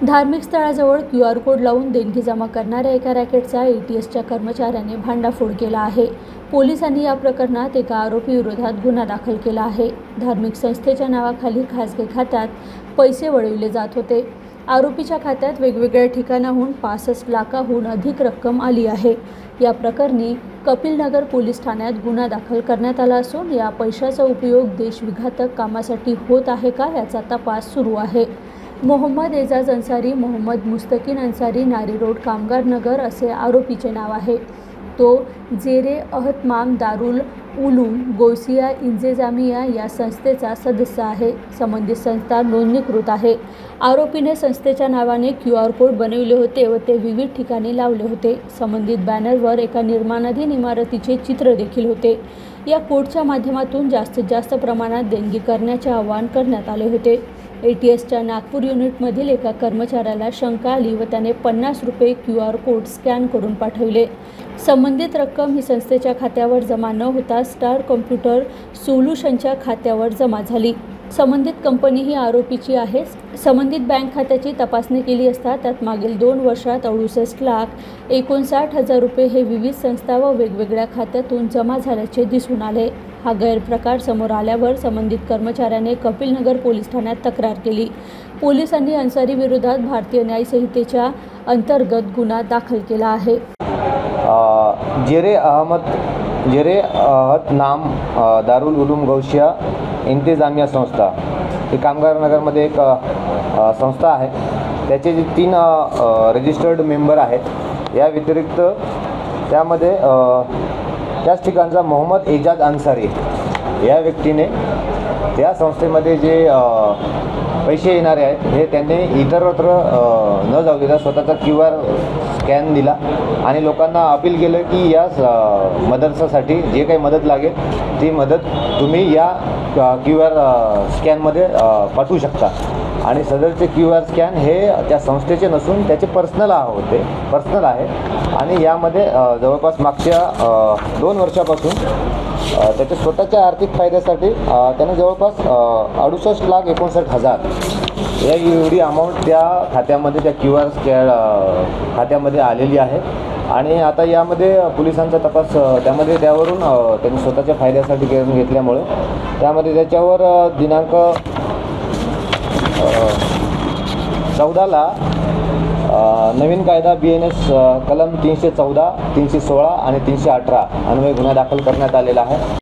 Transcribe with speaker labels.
Speaker 1: धार्मिक स्थळाजवळ QR code लावून देणगी जमा करणाऱ्या एका रॅकेटचा ATSच्या कर्मचाऱ्याने भांडाफोड केला आहे। पोलिसांनी या प्रकरणात एका आरोपी विरोधात गुन्हा दाखल केला आहे। धार्मिक संस्थेच्या नावाखाली खासगी खात्यात पैसे वळविले जात होते। आरोपीच्या खात्यात वेगवेगळ्या ठिकाणाहून 65 लाखांहून अधिक रक्कम आली आहे। या प्रकरणी कपिलनगर पोलीस ठाण्यात गुन्हा दाखल करण्यात आला असून या पैशाचा उपयोग देशविघातक कामासाठी होत आहे का याचा तपास सुरू आहे। मोहम्मद एजाज अन्सारी, मोहम्मद मुस्तकीन अन्सारी, नारी रोड, कामगार नगर असे आरोपीचे नाव आहे। तो जेरे-अहतमाम दारुल उलूम गौसिया इंतेजामिया या संस्थेचा सदस्य आहे। संबंधित संस्था नोंदणीकृत आहे। आरोपीने संस्थेच्या नावाने QR कोड बनविले होते व ते विविध ठिकाणी लावले होते। संबंधित बॅनरवर एका निर्माणाधीन इमारतीचे चित्र देखील होते। या कोडच्या माध्यमातून जास्तीत जास्त प्रमाणात देणगी करण्याचे आवाहन करण्यात आले होते। ATSच्या नागपूर युनिटमधील एका कर्मचाऱ्याला शंका आली व त्याने 50 रुपये QR कोड स्कॅन करून पाठविले। संबंधित रक्कम ही संस्थेच्या खात्यावर जमा न होता स्टार कॉम्प्युटर सोल्युशनच्या खात्यावर जमा झाली। संबंधित कंपनी ही आरोपीची आहे। संबंधित बँक खात्याची तपासणी केली असता त्यात मागील 2 वर्षात 68,59,000 रुपये हे विविध संस्था व वेगवेगळ्या खात्यातून जमा झाल्याचे दिसून आले। हा गैरप्रकार समोर आल्यावर संबंधित कर्मचाऱ्याने कपिलनगर पोलीस ठाण्यात तक्रार केली। पोलिसांनी अन्सारी विरोधात भारतीय न्याय संहितेच्या अंतर्गत गुन्हा दाखल केला आहे।
Speaker 2: जेरे-अहतमाम दारुल उलूम गौसिया इंतेजामिया संस्था ही कामगार नगरमध्ये एक संस्था आहे। त्याचे जे 3 रजिस्टर्ड मेंबर आहेत। या व्यतिरिक्त त्यामध्ये त्याच ठिकाणचा मोहम्मद एजाज अन्सारी या व्यक्तीने त्या संस्थेमध्ये जे पैसे येणारे आहेत हे त्यांनी इतरत्र न जाऊ देता स्वतःचा QR स्कॅन दिला आणि लोकांना अपील केलं की या मदतसाठी जे काही मदत लागेल ती मदत तुम्ही या QR स्कॅनमध्ये पाठवू शकता। आणि सदरचे QR स्कॅन हे त्या संस्थेचे नसून त्याचे पर्सनल आहे आणि यामध्ये जवळपास मागच्या 2 वर्षापासून त्याच्या स्वतःच्या आर्थिक फायद्यासाठी त्याने जवळपास 68,59,000 या एवढी अमाऊंट त्या खात्यामध्ये त्या QR खात्यामध्ये आलेली आहे। आणि आता यामध्ये पोलिसांचा तपास त्यावरून त्यांनी स्वतःच्या फायद्यासाठी करून घेतल्यामुळे त्यामध्ये त्याच्यावर दिनांक 14ला नवीन कायदा BNS कलम 314, 316 आणि 318 अन्वये गुन्हा दाखल करण्यात आलेला आहे।